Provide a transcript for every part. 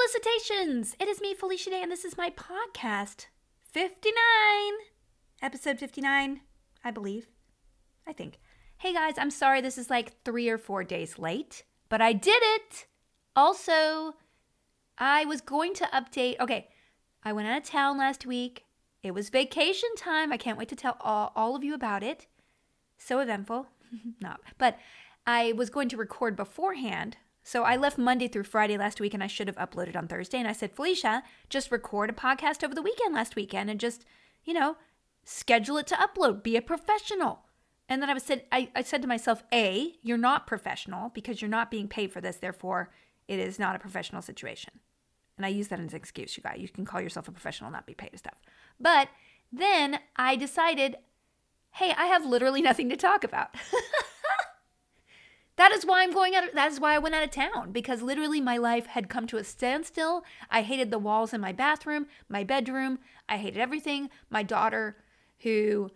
Felicitations! It is me, Felicia Day, and this is my podcast. 59! Episode 59, I believe. I think. Hey guys, I'm sorry this is like 3 or 4 days late, but I did it! Also, I was going to update. Okay, I went out of town last week. It was vacation time. I can't wait to tell all of you about it. So eventful. Not. But I was going to record beforehand. So I left Monday through Friday last week and I should have uploaded on Thursday. And I said, Felicia, just record a podcast over the weekend last weekend and just, schedule it to upload. Be a professional. And then I said to myself, A, you're not professional because you're not being paid for this. Therefore, it is not a professional situation. And I use that as an excuse, you guys. You can call yourself a professional and not be paid and stuff. But then I decided, hey, I have literally nothing to talk about. That is why that is why I went out of town, because literally my life had come to a standstill. I hated the walls in my bathroom, my bedroom. I hated everything. My daughter, who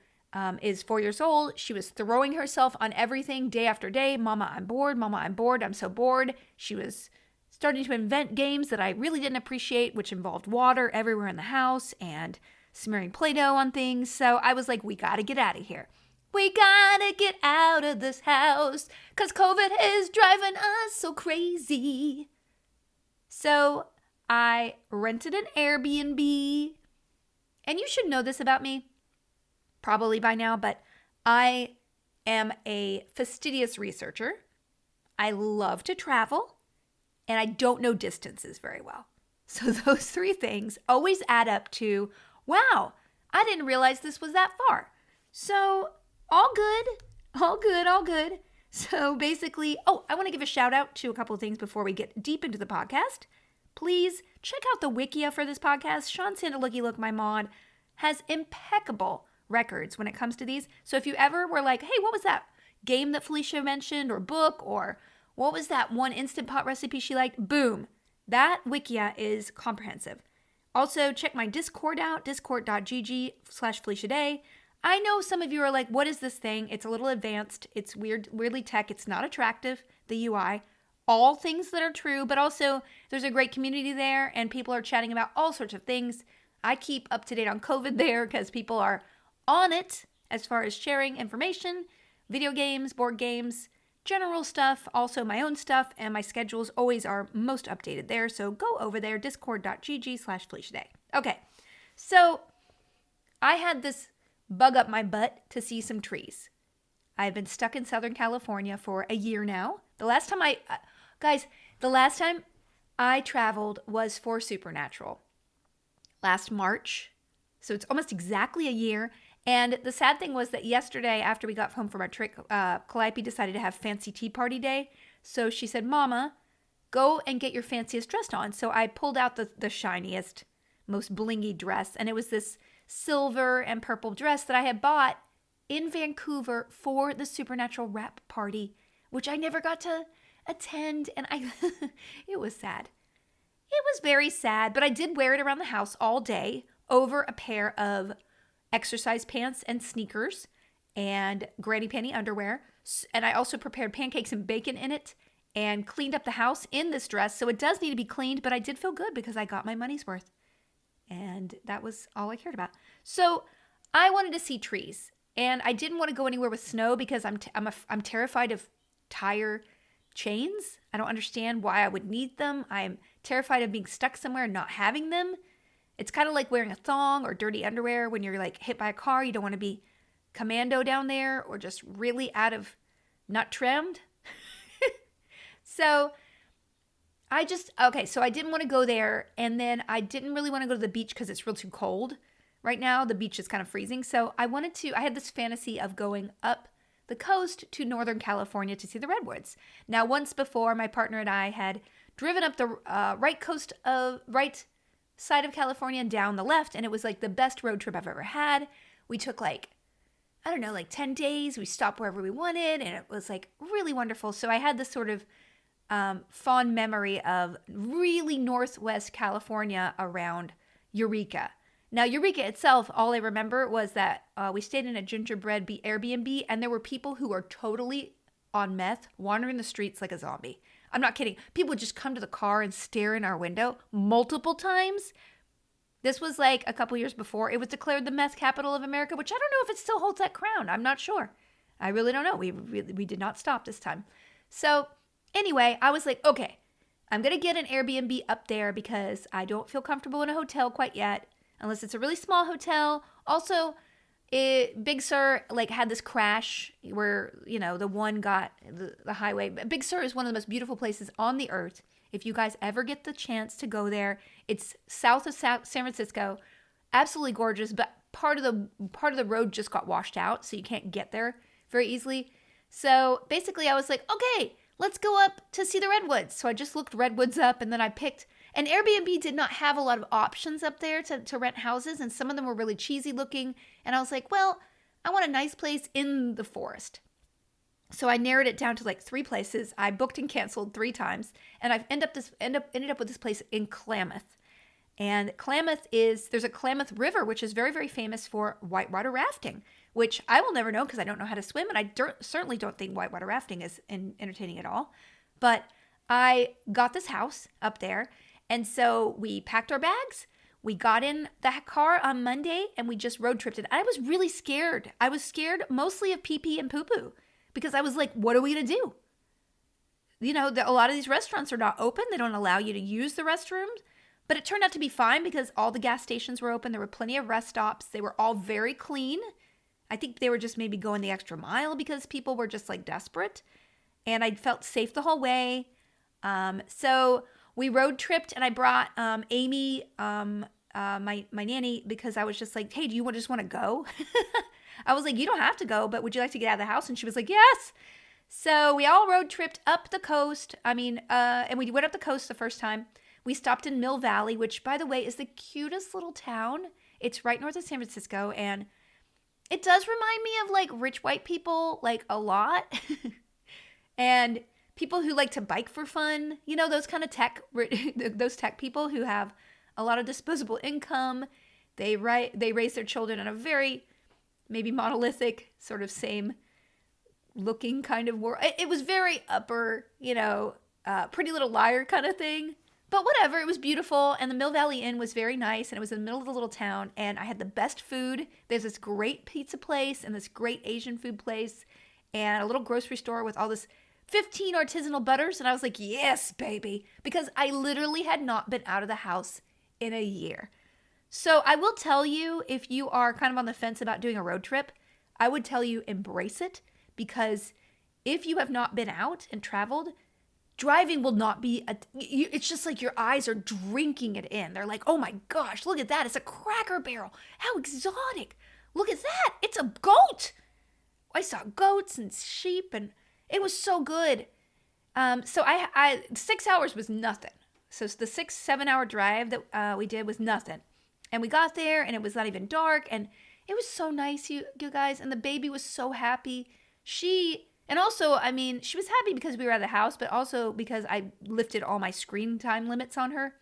is 4 years old, she was throwing herself on everything day after day. Mama, I'm bored. Mama, I'm bored. I'm so bored. She was starting to invent games that I really didn't appreciate, which involved water everywhere in the house and smearing Play-Doh on things. So I was like, we got to get out of here. We gotta get out of this house, 'cause COVID is driving us so crazy. So I rented an Airbnb. And you should know this about me, probably by now, but I am a fastidious researcher. I love to travel, and I don't know distances very well. So those three things always add up to, wow, I didn't realize this was that far. So all good. So basically, I want to give a shout out to a couple of things before we get deep into the podcast. Please check out the Wikia for this podcast. Sean Sandalooky Look, my mod, has impeccable records when it comes to these. So if you ever were like, hey, what was that game that Felicia mentioned, or book, or what was that one Instant Pot recipe she liked? Boom. That Wikia is comprehensive. Also, check my Discord out, discord.gg/Felicia Day. I know some of you are like, what is this thing? It's a little advanced. It's weirdly tech. It's not attractive, the UI. All things that are true, but also there's a great community there and people are chatting about all sorts of things. I keep up to date on COVID there because people are on it as far as sharing information, video games, board games, general stuff, also my own stuff, and my schedules always are most updated there. So go over there, discord.gg/Felicia Day. Okay, so I had this bug up my butt to see some trees. I've been stuck in Southern California for a year now. The last time I traveled was for Supernatural last March. So it's almost exactly a year. And the sad thing was that yesterday, after we got home from our trip, Calliope decided to have fancy tea party day. So she said, Mama, go and get your fanciest dress on. So I pulled out the shiniest, most blingy dress. And it was this silver and purple dress that I had bought in Vancouver for the Supernatural wrap party, which I never got to attend, and it was sad. It was very sad, but I did wear it around the house all day over a pair of exercise pants and sneakers and granny panty underwear, and I also prepared pancakes and bacon in it and cleaned up the house in this dress, so it does need to be cleaned, but I did feel good because I got my money's worth. And that was all I cared about. So I wanted to see trees. And I didn't want to go anywhere with snow because I'm terrified of tire chains. I don't understand why I would need them. I'm terrified of being stuck somewhere and not having them. It's kind of like wearing a thong or dirty underwear when you're like hit by a car. You don't want to be commando down there or just really not trimmed. So I didn't want to go there, and then I didn't really want to go to the beach because it's real too cold. Right now, the beach is kind of freezing, so I had this fantasy of going up the coast to Northern California to see the redwoods. Now, once before, my partner and I had driven up the right side of California and down the left, and it was like the best road trip I've ever had. We took 10 days. We stopped wherever we wanted, and it was like really wonderful. So I had this sort of fond memory of really Northwest California around Eureka. Now, Eureka itself, all I remember was that we stayed in a gingerbread Airbnb, and there were people who were totally on meth wandering the streets like a zombie. I'm not kidding. People would just come to the car and stare in our window multiple times. This was like a couple years before it was declared the meth capital of America, which I don't know if it still holds that crown. I'm not sure. I really don't know. We did not stop this time. So anyway, I was like, okay, I'm going to get an Airbnb up there because I don't feel comfortable in a hotel quite yet, unless it's a really small hotel. Also, Big Sur like had this crash where, the one got the highway. Big Sur is one of the most beautiful places on the earth. If you guys ever get the chance to go there, it's south of San Francisco. Absolutely gorgeous, but part of the road just got washed out, so you can't get there very easily. So basically I was like, okay, let's go up to see the redwoods. So I just looked redwoods up, and then I picked, and Airbnb did not have a lot of options up there to rent houses, and some of them were really cheesy looking. And I was like, well, I want a nice place in the forest. So I narrowed it down to like 3 places. I booked and canceled 3 times, and I've ended up with this place in Klamath. And there's a Klamath River, which is very, very famous for whitewater rafting, which I will never know because I don't know how to swim, and I certainly don't think whitewater rafting is entertaining at all. But I got this house up there, and so we packed our bags. We got in the car on Monday, and we just road tripped it. I was really scared. I was scared mostly of pee-pee and poo-poo because I was like, what are we going to do? A lot of these restaurants are not open. They don't allow you to use the restrooms. But it turned out to be fine because all the gas stations were open. There were plenty of rest stops. They were all very clean. I think they were just maybe going the extra mile because people were just like desperate. And I felt safe the whole way. So we road tripped, and I brought Amy, my nanny, because I was just like, hey, do you just want to go? I was like, you don't have to go, but would you like to get out of the house? And she was like, yes. So we all road tripped up the coast. And we went up the coast the first time. We stopped in Mill Valley, which, by the way, is the cutest little town. It's right north of San Francisco, and it does remind me of, like, rich white people, like, a lot. And people who like to bike for fun. Those kind of those tech people who have a lot of disposable income. They raise their children in a very, maybe monolithic, sort of same looking kind of world. It was very upper, Pretty Little Liar kind of thing. But whatever, it was beautiful, and the Mill Valley Inn was very nice, and it was in the middle of the little town, and I had the best food. There's this great pizza place and this great Asian food place and a little grocery store with all this 15 artisanal butters, and I was like, yes, baby, because I literally had not been out of the house in a year. So I will tell you, if you are kind of on the fence about doing a road trip, I would tell you embrace it, because if you have not been out and traveled, driving will not be, it's just like your eyes are drinking it in. They're like, oh my gosh, look at that. It's a Cracker Barrel. How exotic. Look at that. It's a goat. I saw goats and sheep, and it was so good. So I 6 hours was nothing. So the 6-7 hour drive that we did was nothing. And we got there, and it was not even dark, and it was so nice, you guys. And the baby was so happy. And also, she was happy because we were out of the house, but also because I lifted all my screen time limits on her.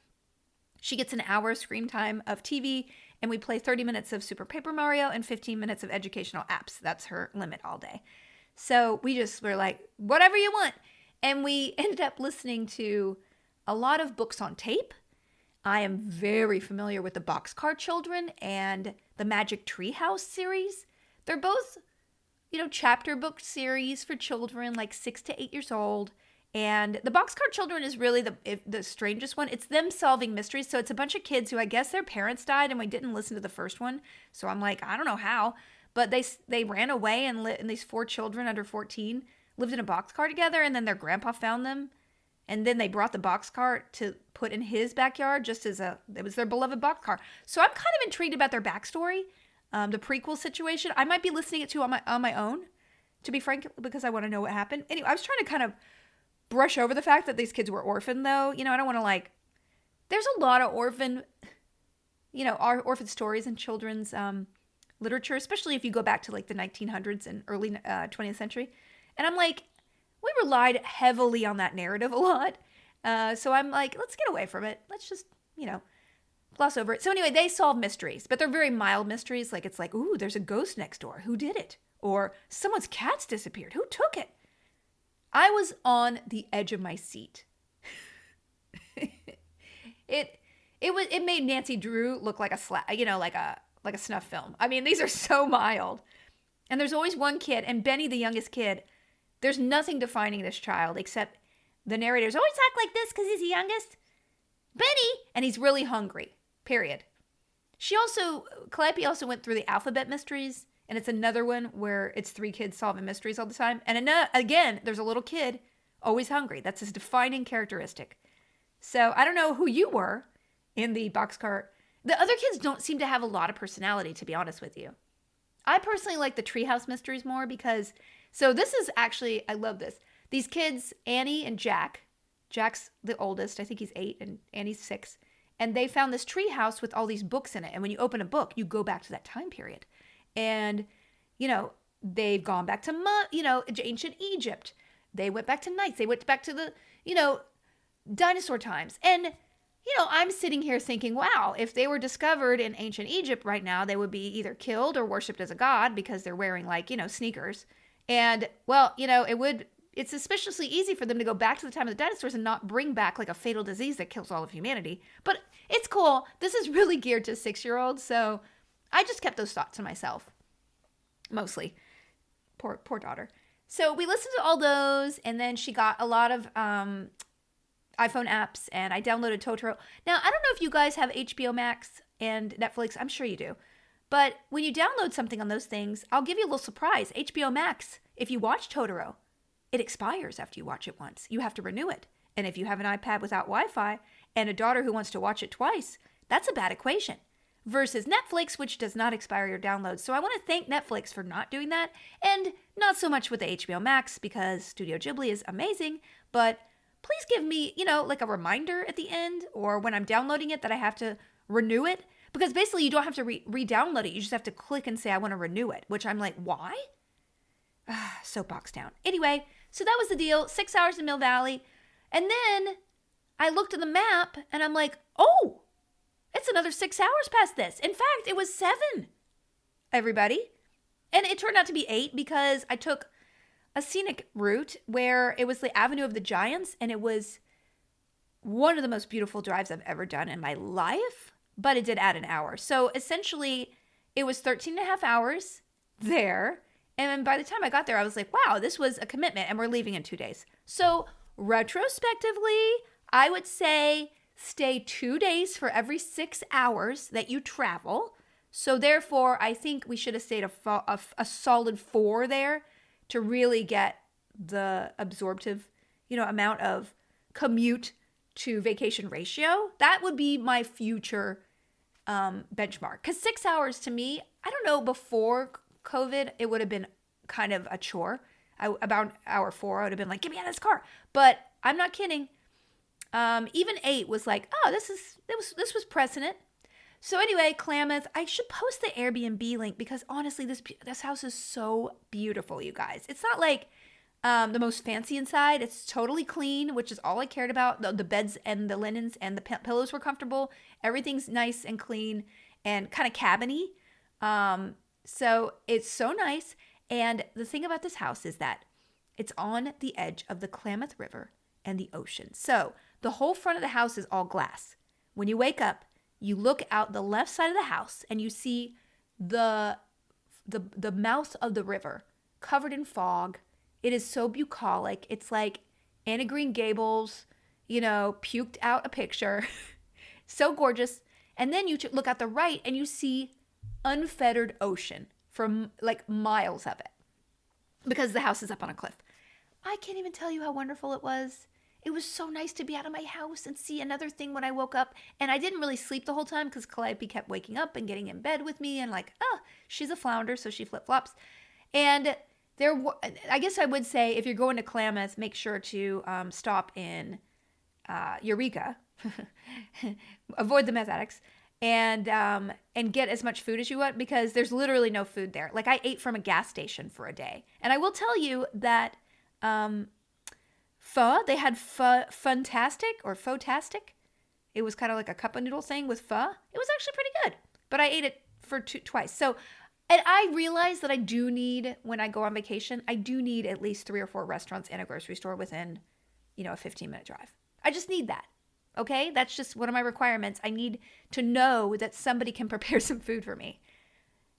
She gets an hour screen time of TV, and we play 30 minutes of Super Paper Mario and 15 minutes of educational apps. That's her limit all day. So we just were like, whatever you want. And we ended up listening to a lot of books on tape. I am very familiar with the Boxcar Children and the Magic Treehouse series. They're both chapter book series for children like 6 to 8 years old. And the Boxcar Children is really the strangest one. It's them solving mysteries. So it's a bunch of kids who I guess their parents died, and we didn't listen to the first one. So I'm like, I don't know how. But they ran away, and these 4 children under 14 lived in a boxcar together, and then their grandpa found them. And then they brought the boxcar to put in his backyard just as it was their beloved boxcar. So I'm kind of intrigued about their backstory. The prequel situation. I might be listening to it on my own, to be frank, because I want to know what happened. Anyway, I was trying to kind of brush over the fact that these kids were orphaned, though. I don't want to there's a lot of orphan stories in children's literature, especially if you go back to the 1900s and early 20th century. And I'm like, we relied heavily on that narrative a lot. So I'm like, let's get away from it. Let's just, gloss over it. So anyway, they solve mysteries, but they're very mild mysteries. It's like, ooh, there's a ghost next door. Who did it? Or someone's cat's disappeared. Who took it? I was on the edge of my seat. It made Nancy Drew look like like a snuff film. I mean, these are so mild. And there's always one kid, and Benny, the youngest kid, there's nothing defining this child except the narrators always talk like this because he's the youngest. Benny! And he's really hungry. Period. Calliope also went through the alphabet mysteries, and it's another one where it's 3 kids solving mysteries all the time. And again, there's a little kid always hungry. That's his defining characteristic. So I don't know who you were in the boxcar. The other kids don't seem to have a lot of personality, to be honest with you. I personally like the treehouse mysteries more because, so this is actually, I love this. These kids, Annie and Jack's the oldest, I think he's 8 and Annie's 6. And they found this treehouse with all these books in it. And when you open a book, you go back to that time period. And, they've gone back to, ancient Egypt. They went back to knights. They went back to the, dinosaur times. And, I'm sitting here thinking, wow, if they were discovered in ancient Egypt right now, they would be either killed or worshipped as a god because they're wearing sneakers. And, well, it's suspiciously easy for them to go back to the time of the dinosaurs and not bring back like a fatal disease that kills all of humanity. But it's cool. This is really geared to 6-year-olds. So I just kept those thoughts to myself. Mostly. Poor daughter. So we listened to all those, and then she got a lot of iPhone apps, and I downloaded Totoro. Now, I don't know if you guys have HBO Max and Netflix. I'm sure you do. But when you download something on those things, I'll give you a little surprise. HBO Max, if you watch Totoro, it expires after you watch it once. You have to renew it. And if you have an iPad without Wi-Fi and a daughter who wants to watch it twice, that's a bad equation. Versus Netflix, which does not expire your downloads. So I want to thank Netflix for not doing that. And not so much with the HBO Max because Studio Ghibli is amazing. But please give me, like a reminder at the end or when I'm downloading it that I have to renew it. Because basically you don't have to re-download it. You just have to click and say, I want to renew it. Which I'm like, why? Soapbox down. Anyway, so that was the deal. 6 hours in Mill Valley. And then I looked at the map and I'm like, oh, it's another 6 hours past this. In fact, it was 7, everybody. And it turned out to be 8 because I took a scenic route where it was the Avenue of the Giants. And it was one of the most beautiful drives I've ever done in my life. But it did add an hour. So essentially, it was 13 and a half hours there. And then by the time I got there, I was like, wow, this was a commitment. And we're leaving in 2 days. So retrospectively, I would say stay 2 days for every 6 hours that you travel. So therefore, I think we should have stayed a solid 4 there to really get the absorptive, amount of commute to vacation ratio. That would be my future benchmark. Because 6 hours to me, I don't know, before COVID, it would have been kind of a chore. About hour 4, I would have been like, get me out of this car. But I'm not kidding. Even 8 was like, oh, this was precedent. So anyway, Klamath, I should post the Airbnb link because honestly, this house is so beautiful, you guys. It's not like the most fancy inside. It's totally clean, which is all I cared about. The beds and the linens and the pillows were comfortable. Everything's nice and clean and kind of cabiny. So it's so nice. And the thing about this house is that it's on the edge of the Klamath River and the ocean. So the whole front of the house is all glass. When you wake up, you look out the left side of the house and you see the mouth of the river covered in fog. It is so bucolic. It's like Anne of Green Gables, puked out a picture. So gorgeous. And then you look out the right and you see unfettered ocean for like miles of it because the house is up on a cliff. I can't even tell you how wonderful it was. It was so nice to be out of my house and see another thing when I woke up. And I didn't really sleep the whole time because Calliope kept waking up and getting in bed with me and like, oh, she's a flounder, so she flip-flops. And I guess I would say if you're going to Klamath, make sure to stop in Eureka. Avoid the meth addicts. And get as much food as you want because there's literally no food there. Like I ate from a gas station for a day. And I will tell you that pho, they had Funtastic or Photastic. It was kind of like a cup of noodle thing with pho. It was actually pretty good. But I ate it for twice. So And I realize that I do need, when I go on vacation, I do need at least 3 or 4 restaurants and a grocery store within, a 15-minute drive. I just need that. Okay? That's just one of my requirements. I need to know that somebody can prepare some food for me.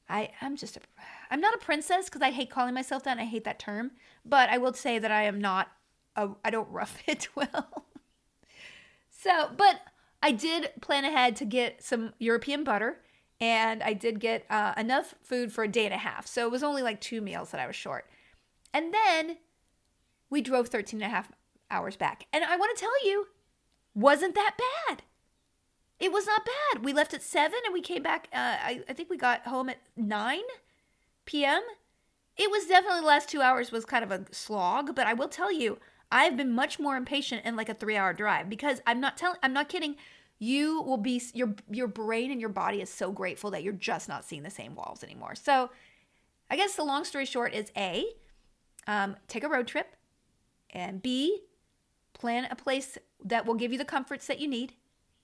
I'm not a princess because I hate calling myself that and I hate that term. But I will say that I don't rough it well. But I did plan ahead to get some European butter. And I did get enough food for a day and a half. So it was only like 2 meals that I was short. And then we drove 13 and a half hours back. And I want to tell you, wasn't that bad. It was not bad. We left at 7 and we came back, I think we got home at 9 p.m. It was definitely the last 2 hours was kind of a slog. But I will tell you, I've been much more impatient in like a 3-hour drive. Because I'm not kidding. You will be, your brain and your body is so grateful that you're just not seeing the same walls anymore. So I guess the long story short is A, take a road trip, and B, plan a place that will give you the comforts that you need.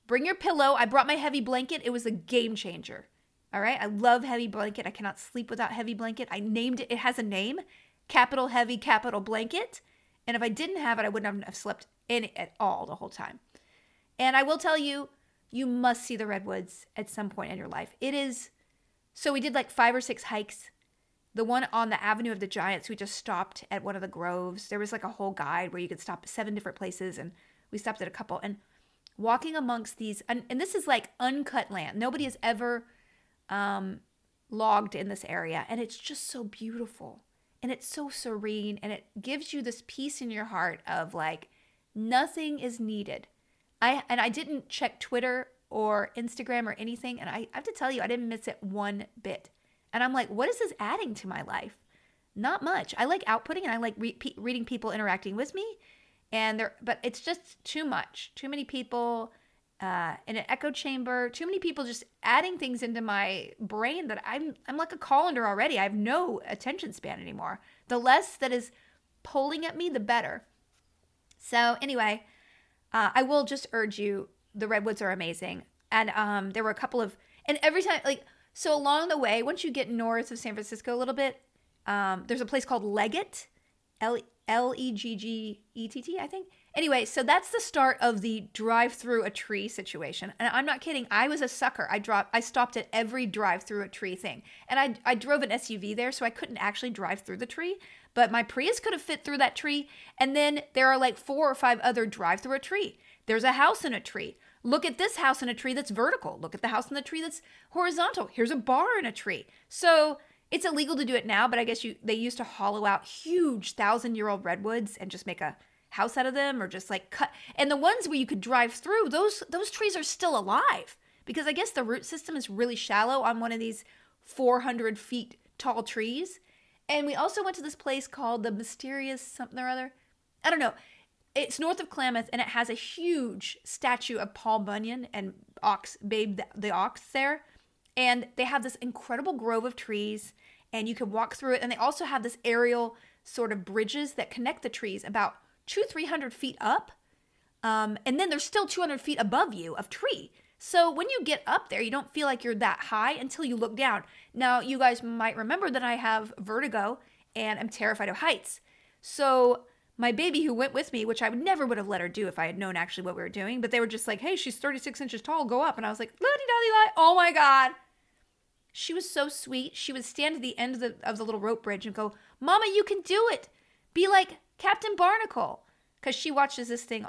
Bring your pillow. I brought my heavy blanket. It was a game changer. All right. I love heavy blanket. I cannot sleep without heavy blanket. I named it. It has a name, capital heavy, capital blanket. And if I didn't have it, I wouldn't have slept in it at all the whole time. And I will tell you, you must see the redwoods at some point in your life. So we did like 5 or 6 hikes. The one on the Avenue of the Giants, we just stopped at one of the groves. There was like a whole guide where you could stop at 7 different places. And we stopped at a couple. And walking amongst these, and this is like uncut land. Nobody has ever logged in this area. And it's just so beautiful. And it's so serene. And it gives you this peace in your heart of like, nothing is needed. I didn't check Twitter or Instagram or anything. And I have to tell you, I didn't miss it one bit. And I'm like, what is this adding to my life? Not much. I like outputting and I like reading people interacting with me. But it's just too much. Too many people in an echo chamber. Too many people just adding things into my brain that I'm like a colander already. I have no attention span anymore. The less that is pulling at me, the better. So anyway, I will just urge you, the redwoods are amazing. And there were a couple of, and every time, so along the way, once you get north of San Francisco a little bit, there's a place called Leggett, Leggett, I think. Anyway, so that's the start of the drive through a tree situation. And I'm not kidding. I was a sucker. I stopped at every drive through a tree thing. And I drove an SUV there, so I couldn't actually drive through the tree. But my Prius could have fit through that tree. And then there are like 4 or 5 other drive through a tree. There's a house in a tree. Look at this house in a tree that's vertical. Look at the house in the tree that's horizontal. Here's a bar in a tree. So it's illegal to do it now, but I guess they used to hollow out huge 1,000-year-old redwoods and just make a house out of them, or just like cut. And the ones where you could drive through, those trees are still alive, because I guess the root system is really shallow on one of these 400 feet tall trees. And we also went to this place called the Mysterious something or other. I don't know. It's north of Klamath, and it has a huge statue of Paul Bunyan and Babe the ox there. And they have this incredible grove of trees, and you can walk through it. And they also have this aerial sort of bridges that connect the trees about 200-300 feet up. And then there's still 200 feet above you of tree. So when you get up there, you don't feel like you're that high until you look down. Now, you guys might remember that I have vertigo and I'm terrified of heights. So my baby who went with me, which I never would have let her do if I had known actually what we were doing, but they were just like, hey, she's 36 inches tall, go up. And I was like, la-di-da-di-da, oh my God. She was so sweet. She would stand at the end of the little rope bridge and go, Mama, you can do it. Be like Captain Barnacle. Because she watches this thing,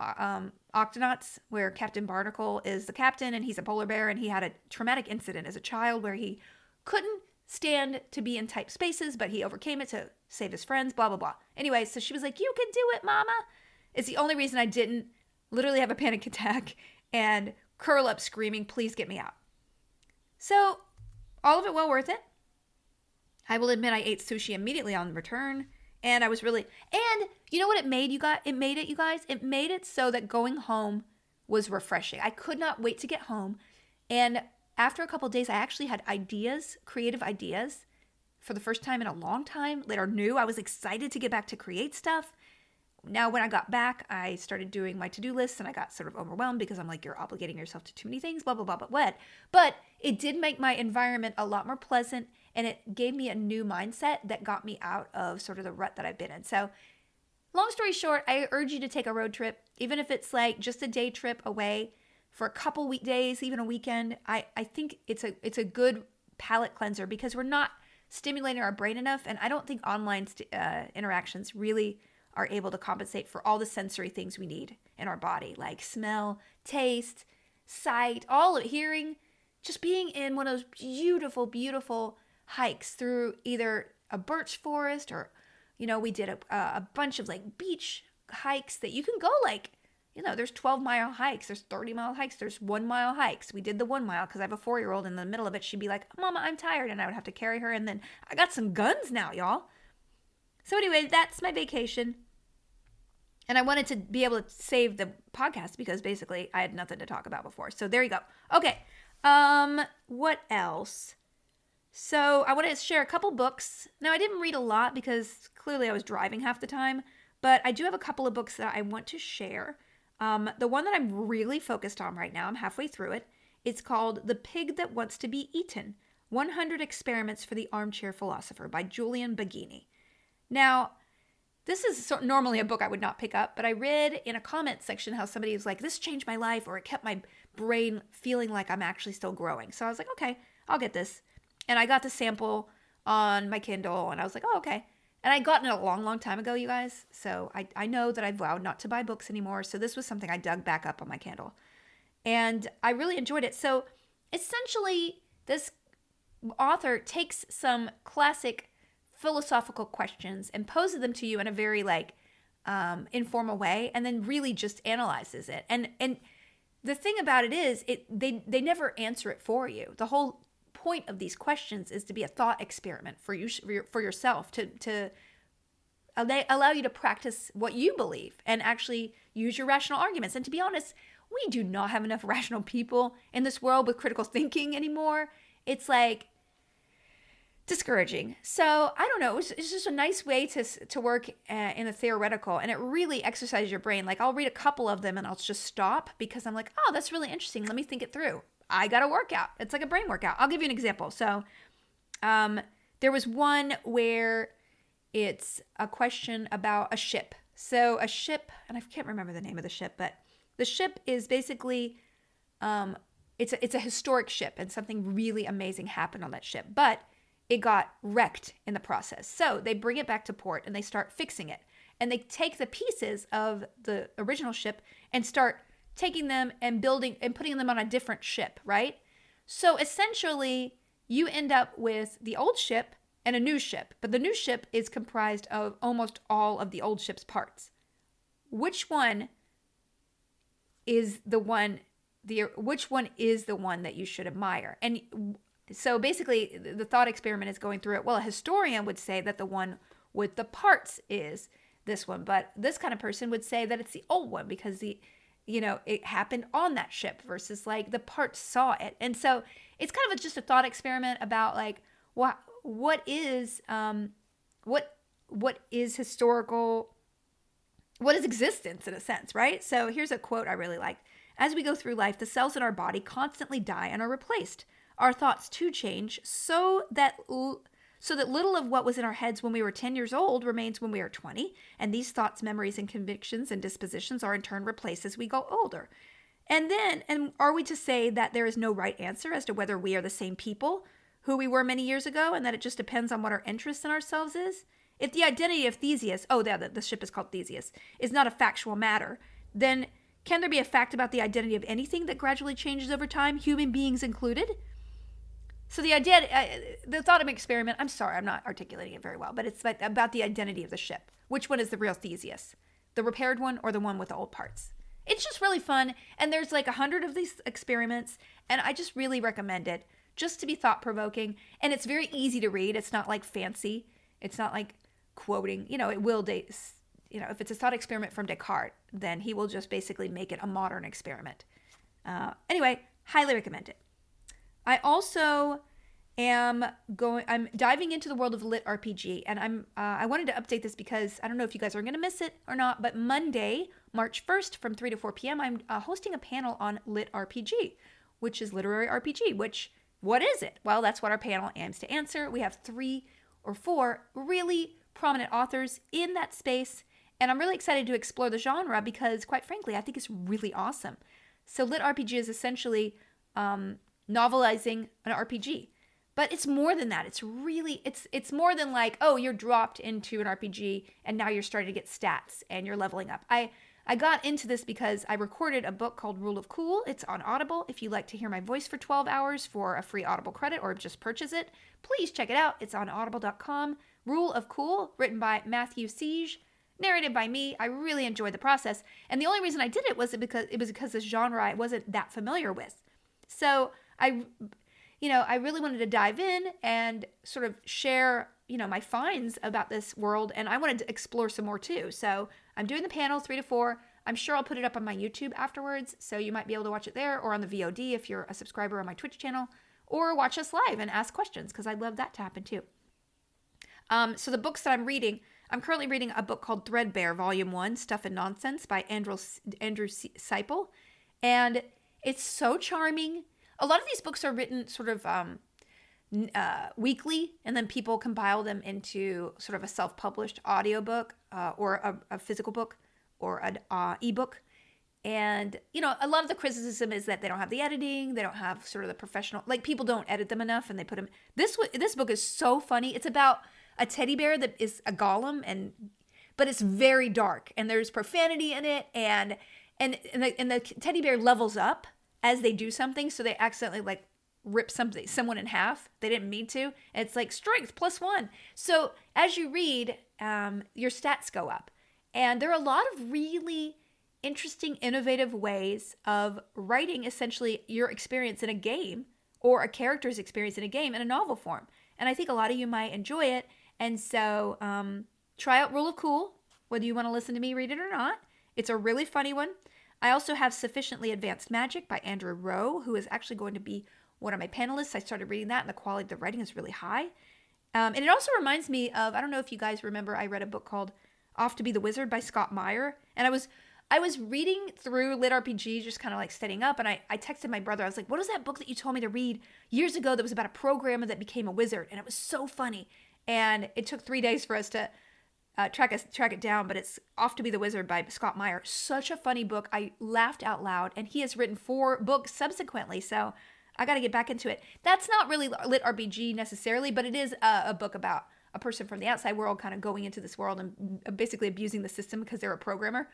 Octonauts, where Captain Barnacle is the captain and he's a polar bear, and he had a traumatic incident as a child where he couldn't stand to be in tight spaces, but he overcame it to save his friends, blah, blah, blah. Anyway, so she was like, you can do it, Mama. It's the only reason I didn't literally have a panic attack and curl up screaming, please get me out. So all of it well worth it. I will admit I ate sushi immediately on return. And I was really, and you know what it made, you guys? It made it so that going home was refreshing. I could not wait to get home. And after a couple of days, I actually had ideas, creative ideas, for the first time in a long time that are new. I was excited to get back to create stuff. now when I got back, I started doing my to-do lists and I got sort of overwhelmed because I'm like, you're obligating yourself to too many things, blah, blah, blah, blah, what. But it did make my environment a lot more pleasant, and it gave me a new mindset that got me out of sort of the rut that I've been in. So long story short, I urge you to take a road trip, even if it's like just a day trip away for a couple weekdays, even a weekend. I think it's a good palate cleanser because we're not stimulating our brain enough, and I don't think online interactions really are able to compensate for all the sensory things we need in our body, like smell, taste, sight, all of it, hearing, just being in one of those beautiful, beautiful hikes through either a birch forest or, we did a bunch of like beach hikes that you can go like, there's 12-mile hikes, there's 30-mile hikes, there's 1-mile hikes. We did the 1 mile because I have a 4-year-old. In the middle of it, she'd be like, Mama, I'm tired. And I would have to carry her. And then I got some guns now, y'all. So anyway, that's my vacation. And I wanted to be able to save the podcast because basically I had nothing to talk about before. So there you go. Okay. What else? So I wanted to share a couple books. Now, I didn't read a lot because clearly I was driving half the time. But I do have a couple of books that I want to share. The one that I'm really focused on right now, I'm halfway through it. It's called The Pig That Wants to Be Eaten, 100 Experiments for the Armchair Philosopher by Julian Baggini. Now, this is normally a book I would not pick up, but I read in a comment section how somebody was like, this changed my life, or it kept my brain feeling like I'm actually still growing. So I was like, okay, I'll get this. And I got the sample on my Kindle, and I was like, oh, okay. And I'd gotten it a long, long time ago, you guys. So I know that I've vowed not to buy books anymore. So this was something I dug back up on my Kindle. And I really enjoyed it. So essentially, this author takes some classic philosophical questions and poses them to you in a very informal way, and then really just analyzes it. And the thing about it is, they never answer it for you. The whole point of these questions is to be a thought experiment for you, for yourself, to allow you to practice what you believe and actually use your rational arguments. And to be honest, we do not have enough rational people in this world with critical thinking anymore. It's like discouraging. So I don't know. It's just a nice way to work in the theoretical, and it really exercises your brain. Like I'll read a couple of them and I'll just stop because I'm like, oh, that's really interesting. Let me think it through. I got a workout. It's like a brain workout. I'll give you an example. So there was one where it's a question about a ship. So a ship, and I can't remember the name of the ship, but the ship is basically, it's a historic ship, and something really amazing happened on that ship, but it got wrecked in the process. So they bring it back to port and they start fixing it. And they take the pieces of the original ship and start taking them and building and putting them on a different ship, right? So essentially, you end up with the old ship and a new ship, but the new ship is comprised of almost all of the old ship's parts. Which one is the one that you should admire? And so basically, the thought experiment is going through it. Well, a historian would say that the one with the parts is this one, but this kind of person would say that it's the old one because it happened on that ship versus like the parts saw it. And so it's kind of just a thought experiment about like what is historical, what is existence in a sense, right? So here's a quote I really like. As we go through life, the cells in our body constantly die and are replaced. Our thoughts too change so that little of what was in our heads when we were 10 years old remains when we are 20, and these thoughts, memories, and convictions and dispositions are in turn replaced as we go older. And are we to say that there is no right answer as to whether we are the same people who we were many years ago, and that it just depends on what our interest in ourselves is? If the identity of Theseus, the ship is called Theseus, is not a factual matter, then can there be a fact about the identity of anything that gradually changes over time, human beings included? So the thought experiment, I'm sorry, I'm not articulating it very well, but it's like about the identity of the ship. Which one is the real Theseus? The repaired one or the one with the old parts? It's just really fun, and there's like 100 of these experiments, and I just really recommend it just to be thought-provoking, and it's very easy to read. It's not like fancy. It's not like quoting. It will, if it's a thought experiment from Descartes, then he will just basically make it a modern experiment. Anyway, highly recommend it. I also I'm diving into the world of lit RPG, and I wanted to update this because I don't know if you guys are going to miss it or not, but Monday, March 1st from 3 to 4 p.m., I'm hosting a panel on lit RPG, which is literary RPG, what is it? Well, that's what our panel aims to answer. We have 3 or 4 really prominent authors in that space, and I'm really excited to explore the genre because, quite frankly, I think it's really awesome. So lit RPG is essentially novelizing an RPG. But it's more than that. It's more than like, oh, you're dropped into an RPG and now you're starting to get stats and you're leveling up. I got into this because I recorded a book called Rule of Cool. It's on Audible. If you'd like to hear my voice for 12 hours for a free Audible credit or just purchase it, please check it out. It's on audible.com. Rule of Cool, written by Matthew Siege, narrated by me. I really enjoyed the process. And the only reason I did it was because this genre I wasn't that familiar with. So I really wanted to dive in and sort of share, my finds about this world, and I wanted to explore some more too. So I'm doing the panel 3 to 4. I'm sure I'll put it up on my YouTube afterwards, so you might be able to watch it there, or on the VOD if you're a subscriber on my Twitch channel, or watch us live and ask questions, because I'd love that to happen too. So the books that I'm reading, I'm currently reading a book called Threadbare, Volume 1, Stuff and Nonsense by Andrew Seiple, and it's so charming. A lot of these books are written sort of weekly, and then people compile them into sort of a self-published audiobook or a physical book or an ebook. And, a lot of the criticism is that they don't have the editing, they don't have sort of the professional, like people don't edit them enough and they put them. This book is so funny. It's about a teddy bear that is a golem, but it's very dark and there's profanity in it, and the teddy bear levels up as they do something, so they accidentally rip someone in half. They didn't mean to. It's like strength +1. So as you read, your stats go up. And there are a lot of really interesting, innovative ways of writing essentially your experience in a game or a character's experience in a game in a novel form. And I think a lot of you might enjoy it. And so try out Rule of Cool, whether you want to listen to me read it or not. It's a really funny one. I also have Sufficiently Advanced Magic by Andrew Rowe, who is actually going to be one of my panelists. I started reading that, and the quality of the writing is really high. And it also reminds me of, I don't know if you guys remember, I read a book called Off to Be the Wizard by Scott Meyer. And I was reading through lit RPG, just kind of like studying up, and I texted my brother. I was like, what was that book that you told me to read years ago that was about a programmer that became a wizard? And it was so funny. And it took 3 days for us to track it down, but it's Off to Be the Wizard by Scott Meyer. Such a funny book. I laughed out loud, and he has written 4 books subsequently, so I got to get back into it. That's not really lit RPG necessarily, but it is a book about a person from the outside world kind of going into this world and basically abusing the system because they're a programmer.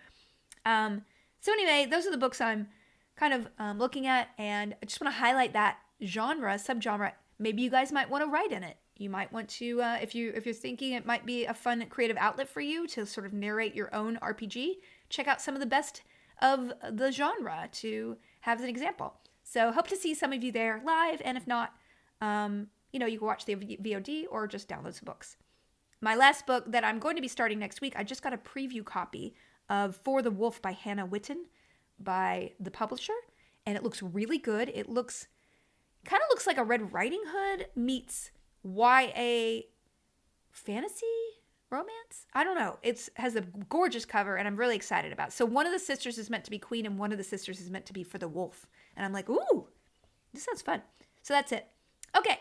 So anyway, those are the books I'm kind of looking at, and I just want to highlight that subgenre. Maybe you guys might want to write in it. You might want to, if you're thinking it might be a fun creative outlet for you to sort of narrate your own RPG, check out some of the best of the genre to have as an example. So hope to see some of you there live, and if not, you can watch the VOD or just download some books. My last book that I'm going to be starting next week, I just got a preview copy of For the Wolf by Hannah Whitten by the publisher, and it looks really good. It kind of looks like a Red Riding Hood meets YA fantasy romance. I don't know. It has a gorgeous cover, and I'm really excited about it. So one of the sisters is meant to be queen, and one of the sisters is meant to be for the wolf. And I'm like, ooh, this sounds fun. So that's it. Okay.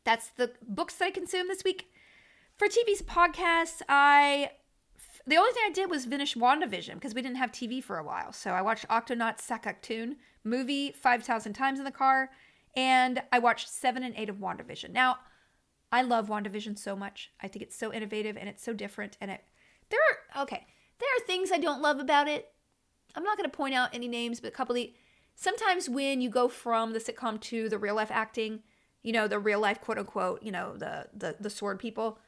That's the books that I consumed this week. For TV's podcasts, the only thing I did was finish WandaVision because we didn't have TV for a while. So I watched Octonauts Sakaktoon movie 5,000 times in the car, and I watched 7 and 8 of WandaVision. Now, I love WandaVision so much. I think it's so innovative and it's so different. And there are things I don't love about it. I'm not going to point out any names, but sometimes when you go from the sitcom to the real life acting, the real life quote unquote, the sword people,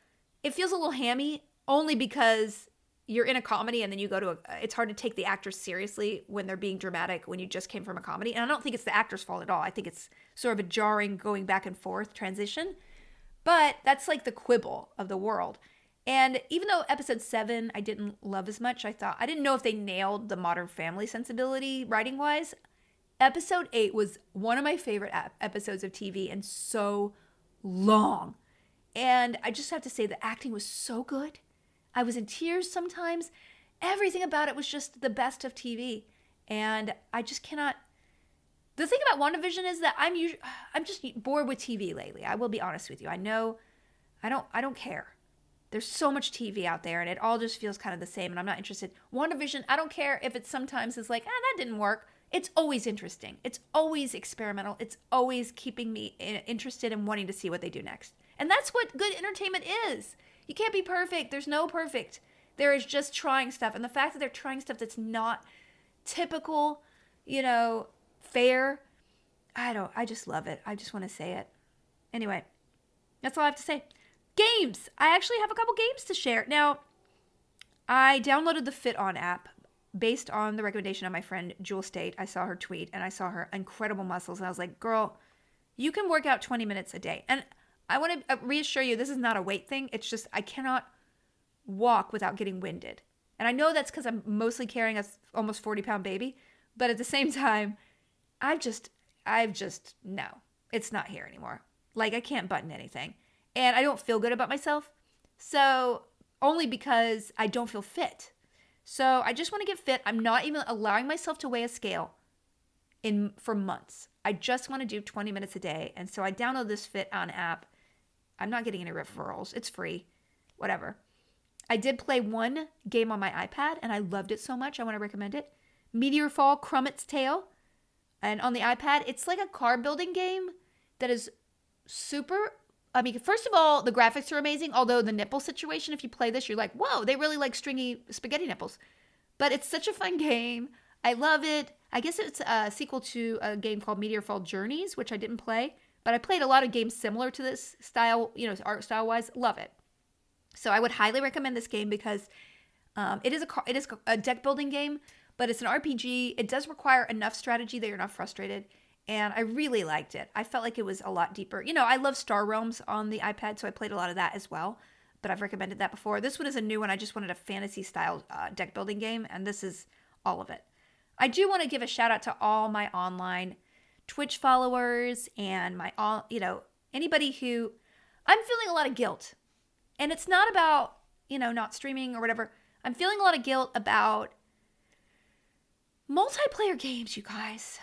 it feels a little hammy only because you're in a comedy and then you go to it's hard to take the actors seriously when they're being dramatic when you just came from a comedy. And I don't think it's the actor's fault at all. I think it's sort of a jarring going back and forth transition. But that's like the quibble of the world. And even though episode 7 I didn't love as much, I didn't know if they nailed the Modern Family sensibility writing-wise. Episode 8 was one of my favorite episodes of TV and so long. And I just have to say the acting was so good. I was in tears sometimes. Everything about it was just the best of TV. And I just cannot. The thing about WandaVision is that I'm just bored with TV lately. I will be honest with you. I know I don't care. There's so much TV out there and it all just feels kind of the same and I'm not interested. WandaVision, I don't care if it sometimes is like, that didn't work. It's always interesting. It's always experimental. It's always keeping me interested in wanting to see what they do next. And that's what good entertainment is. You can't be perfect. There's no perfect. There is just trying stuff. And the fact that they're trying stuff that's not typical, fair, I just love it. I just want to say it. Anyway, that's all I have to say. Games. I actually have a couple games to share. Now, I downloaded the Fit On app based on the recommendation of my friend Jewel State. I saw her tweet and I saw her incredible muscles. And I was like, girl, you can work out 20 minutes a day. And I want to reassure you, this is not a weight thing. It's just I cannot walk without getting winded. And I know that's because I'm mostly carrying a almost 40-pound baby. But at the same time, I've just, no, it's not here anymore. Like I can't button anything. And I don't feel good about myself. So only because I don't feel fit. So I just want to get fit. I'm not even allowing myself to weigh a scale for months. I just want to do 20 minutes a day. And so I download this Fit On app. I'm not getting any referrals. It's free. Whatever. I did play one game on my iPad and I loved it so much. I want to recommend it. Meteorfall, Krumit's Tale. And on the iPad, it's like a car building game that is super. First of all, the graphics are amazing. Although the nipple situation, if you play this, you're like, whoa, they really like stringy spaghetti nipples. But it's such a fun game. I love it. I guess it's a sequel to a game called Meteorfall Journeys, which I didn't play. But I played a lot of games similar to this style, art style-wise. Love it. So I would highly recommend this game because it is a deck building game, but it's an RPG. It does require enough strategy that you're not frustrated. And I really liked it. I felt like it was a lot deeper. I love Star Realms on the iPad, so I played a lot of that as well. But I've recommended that before. This one is a new one. I just wanted a fantasy-style deck building game, and this is all of it. I do want to give a shout-out to all my online Twitch followers and anybody who... I'm feeling a lot of guilt. And it's not about, not streaming or whatever. I'm feeling a lot of guilt about multiplayer games, you guys.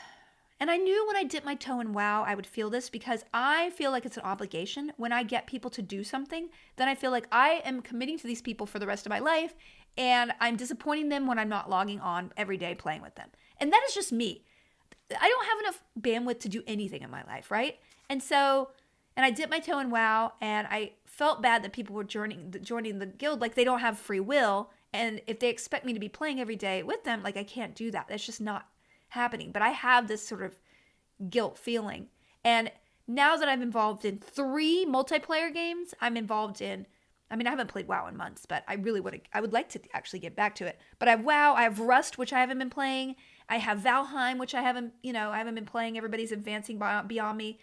And I knew when I dipped my toe in WoW, I would feel this because I feel like it's an obligation. When I get people to do something, then I feel like I am committing to these people for the rest of my life, and I'm disappointing them when I'm not logging on every day playing with them. And that is just me. I don't have enough bandwidth to do anything in my life, right? And I dipped my toe in WoW, and I felt bad that people were joining the guild like they don't have free will, and if they expect me to be playing every day with them, like I can't do that. That's just not happening. But I have this sort of guilt feeling. And now that I'm involved in 3 multiplayer games, I'm involved in, I haven't played WoW in months, but I would like to actually get back to it. But I have WoW, I have Rust, which I haven't been playing. I have Valheim, which I haven't been playing. Everybody's advancing beyond me.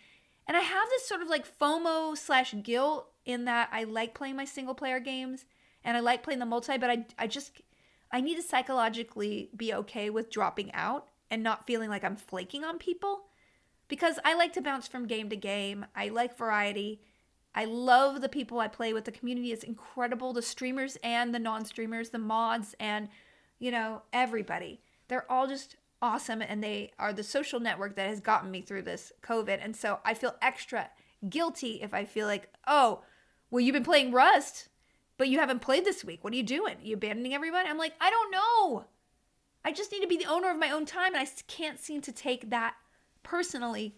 And I have this sort of like FOMO / guilt in that I like playing my single player games and I like playing the multi, but I need to psychologically be okay with dropping out and not feeling like I'm flaking on people because I like to bounce from game to game. I like variety. I love the people I play with. The community is incredible. The streamers and the non-streamers, the mods and, everybody. They're all just awesome and they are the social network that has gotten me through this COVID. And so I feel extra guilty if I feel like, oh, well, you've been playing Rust, but you haven't played this week. What are you doing? Are you abandoning everybody? I'm like, I don't know. I just need to be the owner of my own time, and I can't seem to take that personally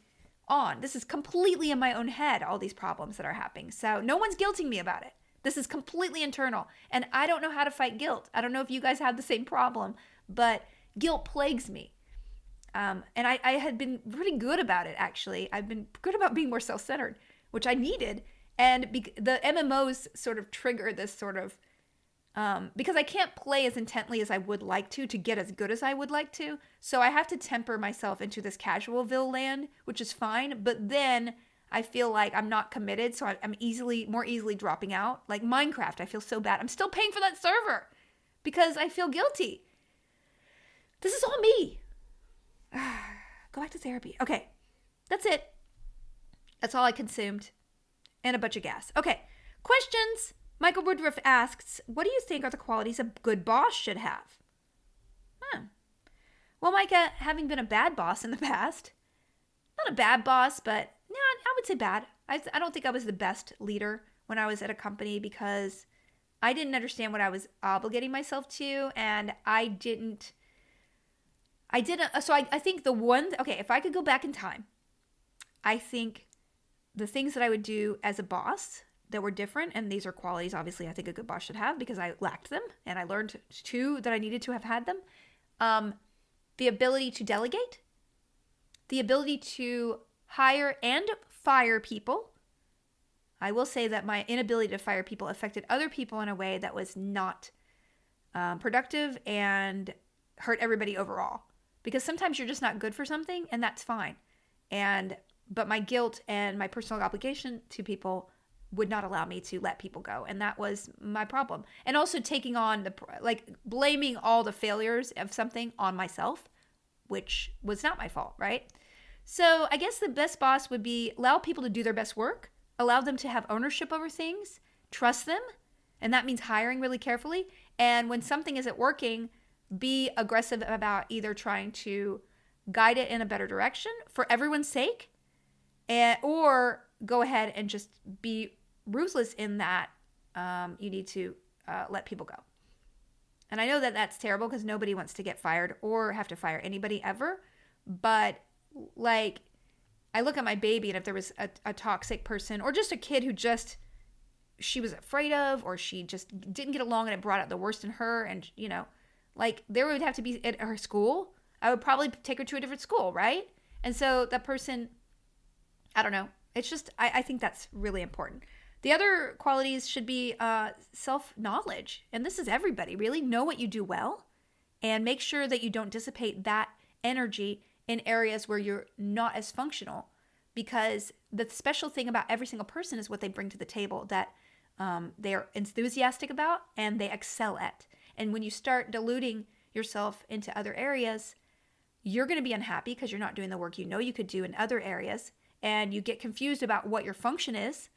on. This is completely in my own head, all these problems that are happening. So no one's guilting me about it. This is completely internal, and I don't know how to fight guilt. I don't know if you guys have the same problem, but guilt plagues me. And I had been pretty good about it, actually. I've been good about being more self-centered, which I needed. And the MMOs sort of trigger this sort of because I can't play as intently as I would like to get as good as I would like to. So I have to temper myself into this casualville land, which is fine. But then I feel like I'm not committed. So I'm more easily dropping out. Like Minecraft, I feel so bad. I'm still paying for that server because I feel guilty. This is all me. Go back to therapy. Okay, that's it. That's all I consumed. and a bunch of gas. Okay, questions. Michael Woodruff asks, what do you think are the qualities a good boss should have? Well, Micah, having been a bad boss in the past, not a bad boss, but no, I would say bad. I don't think I was the best leader when I was at a company because I didn't understand what I was obligating myself to, and I think if I could go back in time, I think the things that I would do as a boss that were different, and these are qualities obviously I think a good boss should have because I lacked them, and I learned too that I needed to have had them. The ability to delegate, the ability to hire and fire people. I will say that my inability to fire people affected other people in a way that was not productive and hurt everybody overall. Because sometimes you're just not good for something, and that's fine. But my guilt and my personal obligation to people would not allow me to let people go, and that was my problem. And also taking on blaming all the failures of something on myself, which was not my fault, right? So I guess the best boss would be allow people to do their best work, allow them to have ownership over things, trust them, and that means hiring really carefully. And when something isn't working, be aggressive about either trying to guide it in a better direction for everyone's sake, or go ahead and just be ruthless in that you need to let people go. And I know that that's terrible because nobody wants to get fired or have to fire anybody ever. But I look at my baby, and if there was a toxic person or just a kid who she was afraid of, or she just didn't get along and it brought out the worst in her, and there would have to be at her school, I would probably take her to a different school, right? And so that person, I don't know. It's just, I think that's really important. The other qualities should be self-knowledge. And this is everybody, really. Know what you do well and make sure that you don't dissipate that energy in areas where you're not as functional, because the special thing about every single person is what they bring to the table that they're enthusiastic about and they excel at. And when you start diluting yourself into other areas, you're going to be unhappy because you're not doing the work you know you could do in other areas, and you get confused about what your function is,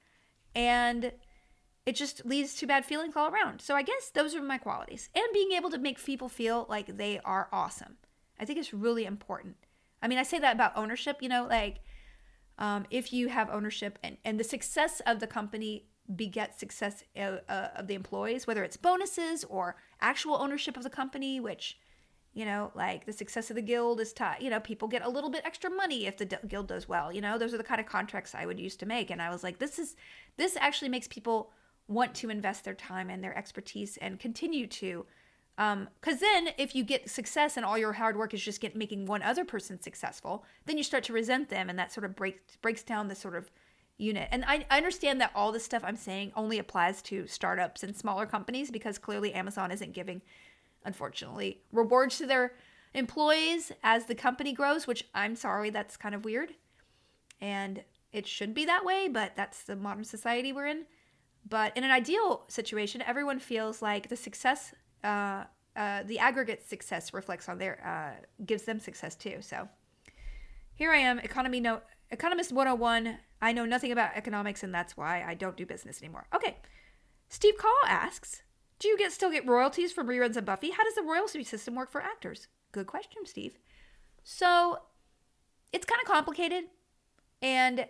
and it just leads to bad feelings all around. So I guess those are my qualities. And being able to make people feel like they are awesome. I think it's really important. I mean, I say that about ownership, if you have ownership and the success of the company begets success of the employees, whether it's bonuses or actual ownership of the company, which, the success of the guild is people get a little bit extra money if the guild does well. Those are the kind of contracts I would use to make. And I was like, this actually makes people want to invest their time and their expertise and continue to. Because then if you get success and all your hard work is just making one other person successful, then you start to resent them, and that sort of breaks down the sort of unit. And I understand that all this stuff I'm saying only applies to startups and smaller companies, because clearly Amazon isn't giving, unfortunately, rewards to their employees as the company grows, which I'm sorry, that's kind of weird. And it should be that way, but that's the modern society we're in. But in an ideal situation, everyone feels like the success, the aggregate success reflects on gives them success too. So here I am, Economist 101. I know nothing about economics, and that's why I don't do business anymore. Okay. Steve Call asks, do you still get royalties from reruns of Buffy? How does the royalty system work for actors? Good question, Steve. So it's kind of complicated, and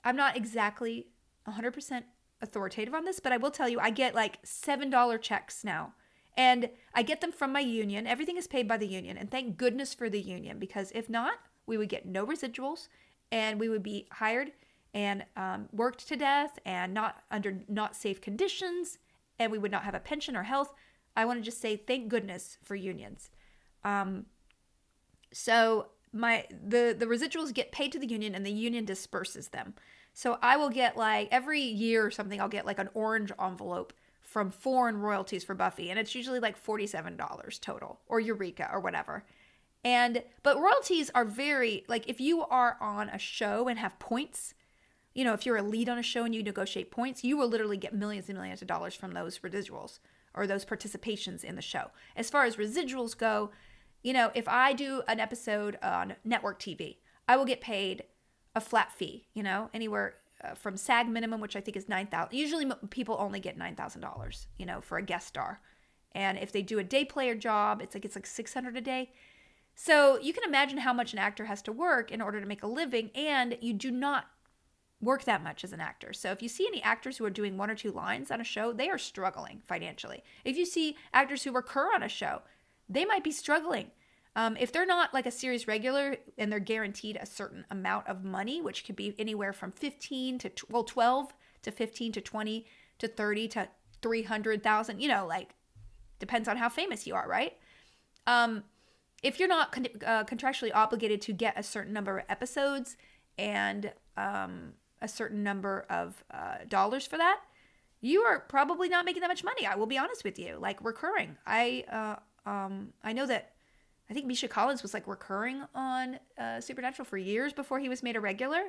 I'm not exactly 100% authoritative on this, but I will tell you I get $7 checks now, and I get them from my union. Everything is paid by the union, and thank goodness for the union, because if not, we would get no residuals, and we would be hired and worked to death and under not safe conditions, and we would not have a pension or health. I want to just say thank goodness for unions. So the residuals get paid to the union, and the union disperses them. So I will get every year or something, I'll get an orange envelope from foreign royalties for Buffy, and it's usually $47 total, or Eureka or whatever. But royalties are very, if you are on a show and have points, if you're a lead on a show and you negotiate points, you will literally get millions and millions of dollars from those residuals or those participations in the show. As far as residuals go, if I do an episode on network TV, I will get paid a flat fee, anywhere from SAG minimum, which I think is $9,000. Usually people only get $9,000, for a guest star. And if they do a day player job, it's like $600 a day. So you can imagine how much an actor has to work in order to make a living, and you do not work that much as an actor. So if you see any actors who are doing 1 or 2 lines on a show, they are struggling financially. If you see actors who recur on a show, they might be struggling. If they're not like a series regular and they're guaranteed a certain amount of money, which could be anywhere from 12 to 15 to 20 to 30 to 300,000, depends on how famous you are, right? If you're not contractually obligated to get a certain number of episodes and a certain number of dollars for that, you are probably not making that much money. I will be honest with you. Like recurring, I know that I think Misha Collins was like recurring on Supernatural for years before he was made a regular,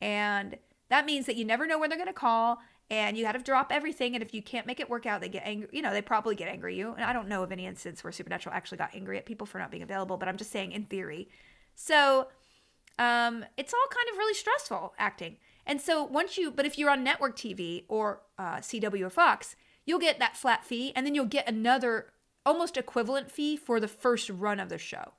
and that means that you never know when they're going to call, and you got to drop everything. And if you can't make it work out, they get angry. They probably get angry at you. And I don't know of any instance where Supernatural actually got angry at people for not being available, but I'm just saying in theory. So it's all kind of really stressful acting. And so but if you're on network TV or CW or Fox, you'll get that flat fee, and then you'll get another almost equivalent fee for the first run of the show.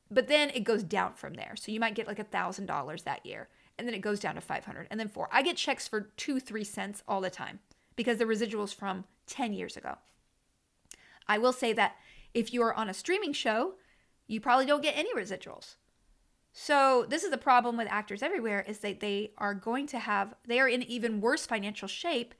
But then it goes down from there. So you might get like $1,000 that year, and then it goes down to $500, and then $400. I get checks for 2-3 cents all the time because the residuals from 10 years ago. I will say that if you are on a streaming show, you probably don't get any residuals. So this is the problem with actors everywhere, is that they are in even worse financial shape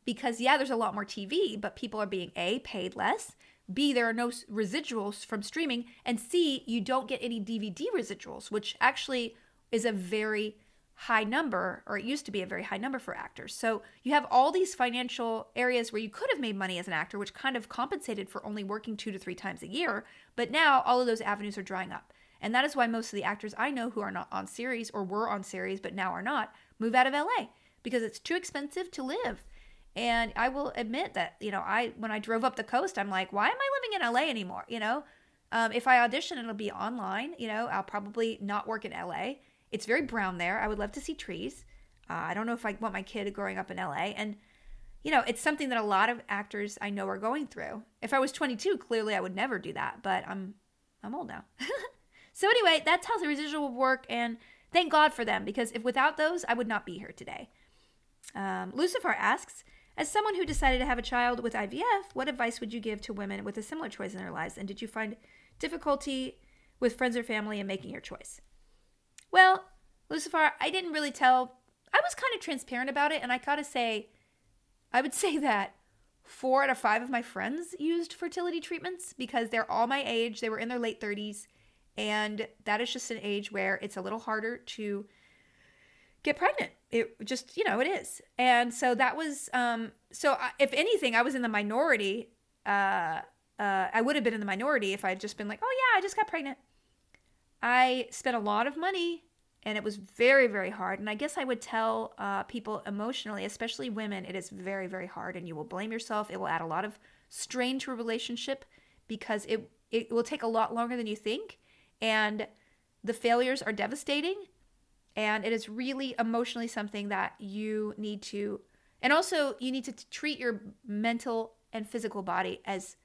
because, there's a lot more TV, but people are being A, paid less, B, there are no residuals from streaming, and C, you don't get any DVD residuals, which actually is a very high number, or it used to be a very high number for actors. So you have all these financial areas where you could have made money as an actor, which kind of compensated for only working 2 to 3 times a year, but now all of those avenues are drying up. And that is why most of the actors I know who are not on series or were on series but now are not move out of LA because it's too expensive to live. And I will admit that, when I drove up the coast, I'm like, why am I living in LA anymore? If I audition, it'll be online. I'll probably not work in LA. It's very brown there. I would love to see trees. I don't know if I want my kid growing up in LA. And, it's something that a lot of actors I know are going through. If I was 22, clearly I would never do that. But I'm old now. So anyway, that's how the residual would work. And thank God for them, because if without those, I would not be here today. Lucifer asks, as someone who decided to have a child with IVF, what advice would you give to women with a similar choice in their lives? And did you find difficulty with friends or family in making your choice? Well, Lucifer, I didn't really tell. I was kind of transparent about it. And I gotta say, I would say that 4 out of 5 of my friends used fertility treatments because they're all my age. They were in their late 30s. And that is just an age where it's a little harder to get pregnant. It just, it is. And so that was, if anything, I was in the minority. I would have been in the minority if I had just been like, oh yeah, I just got pregnant. I spent a lot of money and it was very, very hard. And I guess I would tell people emotionally, especially women, it is very, very hard and you will blame yourself. It will add a lot of strain to a relationship because it will take a lot longer than you think. And the failures are devastating. And it is really emotionally something that you need to, and also you need to treat your mental and physical body as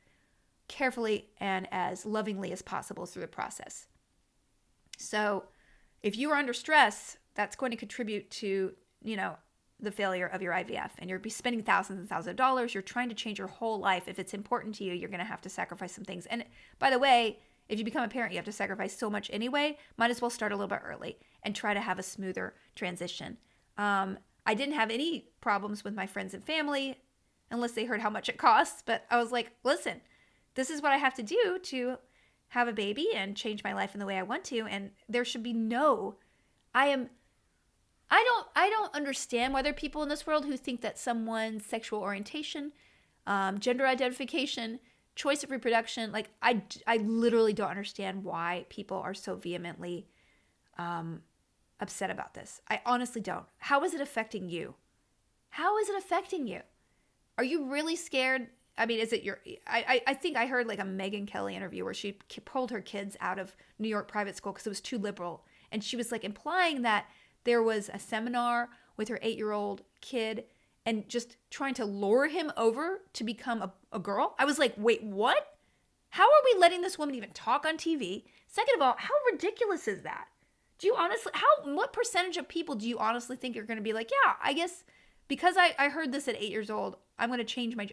carefully and as lovingly as possible through the process. So if you are under stress, that's going to contribute to, the failure of your IVF. And you'll be spending thousands and thousands of dollars. You're trying to change your whole life. If it's important to you, you're going to have to sacrifice some things. And by the way, if you become a parent, you have to sacrifice so much anyway. Might as well start a little bit early and try to have a smoother transition. I didn't have any problems with my friends and family unless they heard how much it costs. But I was like, listen, this is what I have to do to have a baby and change my life in the way I want to. And there should be I don't understand why there are people in this world who think that someone's sexual orientation, gender identification, choice of reproduction, like I literally don't understand why people are so vehemently upset about this. I honestly don't. How is it affecting you? How is it affecting you? Are you really scared? I mean, is it I think I heard like a Megyn Kelly interview where she pulled her kids out of New York private school because it was too liberal. And she was like implying that there was a seminar with her 8-year-old kid and just trying to lure him over to become a girl. I was like, wait, what? How are we letting this woman even talk on TV? Second of all, how ridiculous is that? Do you honestly, what percentage of people do you honestly think are going to be like, yeah, I guess because I heard this at 8 years old, I'm going to change my,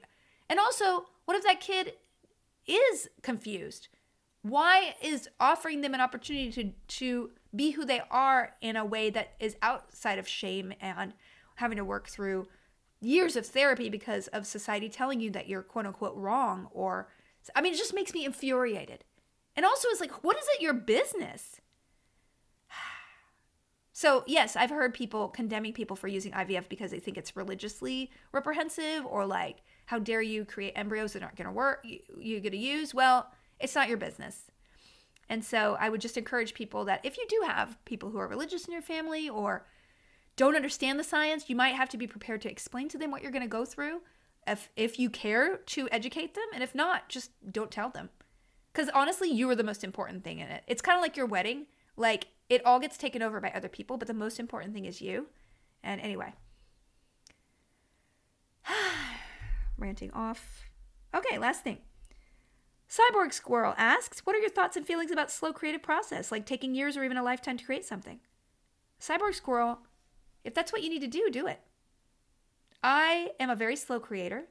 and also, what if that kid is confused? Why is offering them an opportunity to be who they are in a way that is outside of shame and having to work through years of therapy because of society telling you that you're quote unquote wrong? Or, I mean, it just makes me infuriated. And also it's like, what is it your business? So yes, I've heard people condemning people for using IVF because they think it's religiously reprehensive, or like, how dare you create embryos that aren't going to work, you're going to use? Well, it's not your business. And so I would just encourage people that if you do have people who are religious in your family or don't understand the science, you might have to be prepared to explain to them what you're going to go through if you care to educate them. And if not, just don't tell them. Because honestly, you are the most important thing in it. It's kind of like your wedding. Like, it all gets taken over by other people, but the most important thing is you. And anyway. Ranting off. Okay, last thing. Cyborg Squirrel asks, what are your thoughts and feelings about slow creative process, like taking years or even a lifetime to create something? Cyborg Squirrel, if that's what you need to do, do it. I am a very slow creator,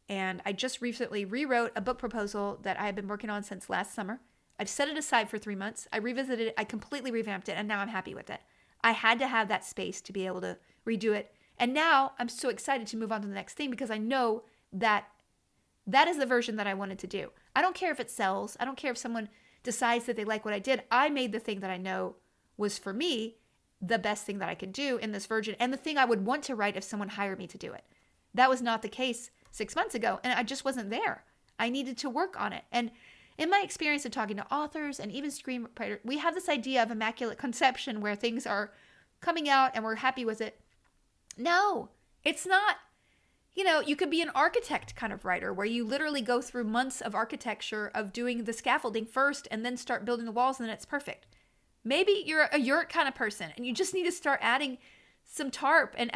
and I just recently rewrote a book proposal that I have been working on since last summer. I've set it aside for 3 months. I revisited it. I completely revamped it, and now I'm happy with it. I had to have that space to be able to redo it. And now I'm so excited to move on to the next thing because I know that that is the version that I wanted to do. I don't care if it sells. I don't care if someone decides that they like what I did. I made the thing that I know was, for me, the best thing that I could do in this version, and the thing I would want to write if someone hired me to do it. That was not the case 6 months ago, and I just wasn't there. I needed to work on it. And in my experience of talking to authors and even screenwriters, we have this idea of immaculate conception where things are coming out and we're happy with it. No, it's not. You know, you could be an architect kind of writer where you literally go through months of architecture of doing the scaffolding first and then start building the walls and then it's perfect. Maybe you're a yurt kind of person and you just need to start adding some tarp and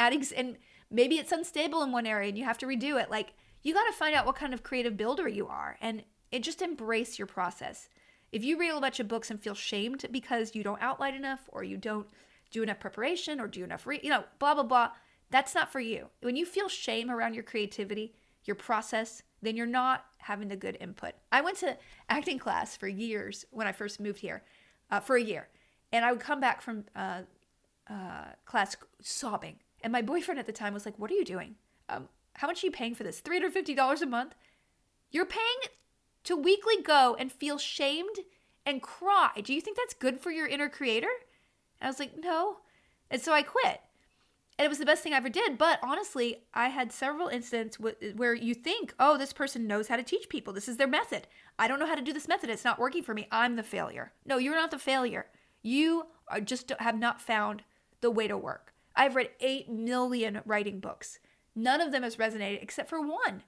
maybe it's unstable in one area and you have to redo it. Like, you got to find out what kind of creative builder you are and just embrace your process. If you read a bunch of books and feel shamed because you don't outline enough or you don't do enough preparation or do enough, blah, blah, blah, that's not for you. When you feel shame around your creativity, your process, then you're not having the good input. I went to acting class for years when I first moved here, for a year. And I would come back from class sobbing. And my boyfriend at the time was like, what are you doing? How much are you paying for this? $350 a month? You're paying to weekly go and feel shamed and cry. Do you think that's good for your inner creator? And I was like, no. And so I quit. And it was the best thing I ever did. But honestly, I had several instances where you think, oh, this person knows how to teach people. This is their method. I don't know how to do this method. It's not working for me. I'm the failure. No, you're not the failure. You have not found the way to work. I've read 8 million writing books. None of them has resonated except for one.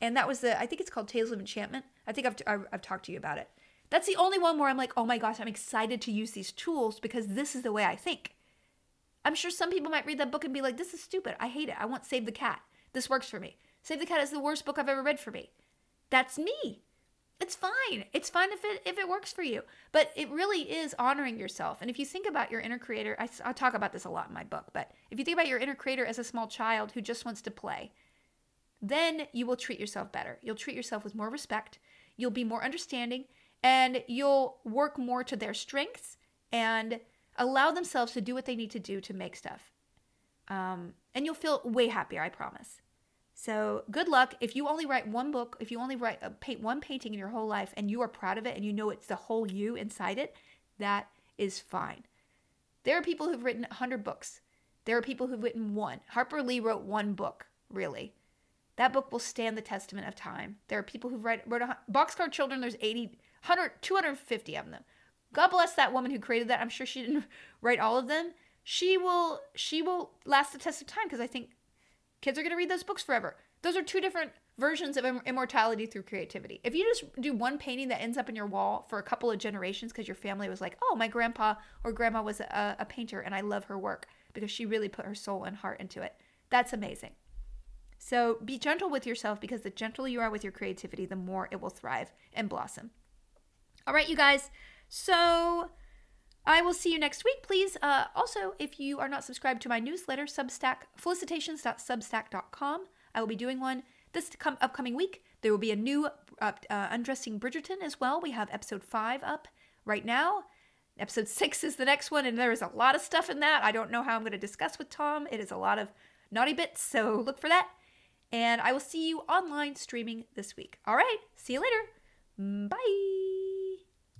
And that was I think it's called Tales of Enchantment. I think I've talked to you about it. That's the only one where I'm like, oh my gosh, I'm excited to use these tools because this is the way I think. I'm sure some people might read that book and be like, this is stupid. I hate it. I want Save the Cat. This works for me. Save the Cat is the worst book I've ever read for me. That's me. It's fine. It's fine if it works for you. But it really is honoring yourself. And if you think about your inner creator, I talk about this a lot in my book, but if you think about your inner creator as a small child who just wants to play, then you will treat yourself better. You'll treat yourself with more respect. You'll be more understanding, and you'll work more to their strengths and allow themselves to do what they need to do to make stuff. And you'll feel way happier, I promise. So good luck. If you only write one book, if you only paint one painting in your whole life and you are proud of it and you know it's the whole you inside it, that is fine. There are people who've written 100 books. There are people who've written one. Harper Lee wrote one book, really. That book will stand the testament of time. There are people who've wrote Boxcar Children. There's 80, 100, 250 of them. God bless that woman who created that. I'm sure she didn't write all of them. She will last the test of time because I think kids are going to read those books forever. Those are 2 different versions of immortality through creativity. If you just do one painting that ends up in your wall for a couple of generations because your family was like, oh, my grandpa or grandma was a painter and I love her work because she really put her soul and heart into it. That's amazing. So be gentle with yourself, because the gentler you are with your creativity, the more it will thrive and blossom. All right, you guys. So I will see you next week. Please, also, if you are not subscribed to my newsletter, Substack, felicitations.substack.com. I will be doing one this upcoming week. There will be a new Undressing Bridgerton as well. We have episode 5 up right now. Episode 6 is the next one, and there is a lot of stuff in that I don't know how I'm going to discuss with Tom. It is a lot of naughty bits, so look for that. And I will see you online streaming this week. All right, see you later. Bye.